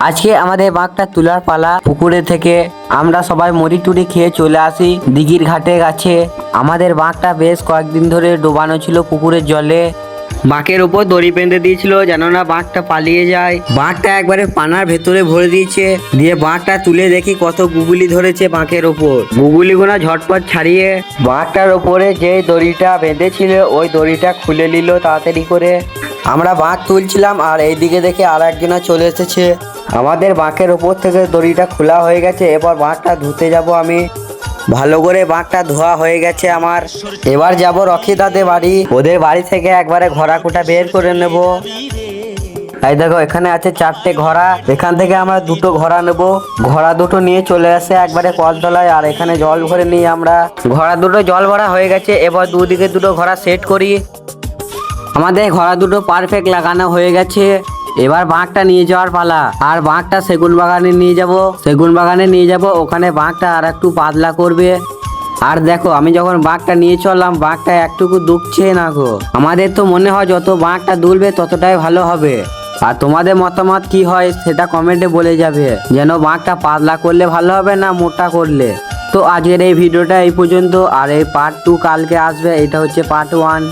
আজকে আমাদের বাঘটা তোলার পালা। পুকুরে থেকে আমরা সবাই মুড়ি টুড়ি খেয়ে চলে আসি দিঘির ঘাটে কাছে। আমাদের বাঘটা বেশ কয়েকদিন ধরে ডোবানো ছিল পুকুরের জলে। বাঁকের উপর দড়ি বেঁধে দিয়েছিল যেন না বাঘটা পালিয়ে যায়। বাঘটা একবারে পানার ভেতরে ভরে দিয়েছে। দিয়ে বাঘটা তুলে দেখি কত গুগুলি ধরেছে বাঁকের ওপর। গুগুলিগুলো ঝটপট ছাড়িয়ে বাঘটার ওপরে যে দড়িটা বেঁধেছিল ওই দড়িটা খুলে নিল তাড়াতাড়ি করে। আমরা বাঁক তুলছিলাম আর এইদিকে দেখে আর একজনা চলে এসেছে। আমাদের বাঁকের ওপর থেকে দড়িটা খোলা হয়ে গেছে। এবার বাঁকটা ধুতে যাব আমি। ভালো করে বাঁকটা ধোয়া হয়ে গেছে আমার। এবার যাব রক্ষিতাদের বাড়ি। ওদের বাড়ি থেকে একবারে ঘোড়া কুটা বের করে নেব। এই দেখো এখানে আছে 4টে ঘোড়া। এখান থেকে আমরা 2টো ঘোড়া নেব। ঘোড়া দুটো নিয়ে চলে আসে একবারে কলতলায়। আর এখানে জল ভরে নিই আমরা। ঘোড়া দুটো জল ভরা হয়ে গেছে। এবার দুদিকে 2টো ঘোড়া সেট করি। আমাদের ঘোড়া দুটো পারফেক্ট লাগানো হয়ে গেছে। এবার বাঁকটা নিয়ে যাওয়ার পালা। আর বাঁকটা সেগুন বাগানে নিয়ে যাব। সেগুন বাগানে নিয়ে যাব, ওখানে বাঁকটা আর একটু পাতলা করবে। আর দেখো আমি যখন বাঁকটা নিয়ে চললাম বাঁকটা একটুকু দুঃখছে না গো। আমাদের তো মনে হয় যত বাঁকটা দুলবে ততটাই ভালো হবে। আর তোমাদের মতামত কি হয় সেটা কমেন্টে বলে যাবে, যেন বাঁকটা পাতলা করলে ভালো হবে না মোটা করলে। তো আজকের এই ভিডিওটা এই পর্যন্ত। আর এই পার্ট 2 কালকে আসবে। এটা হচ্ছে পার্ট 1।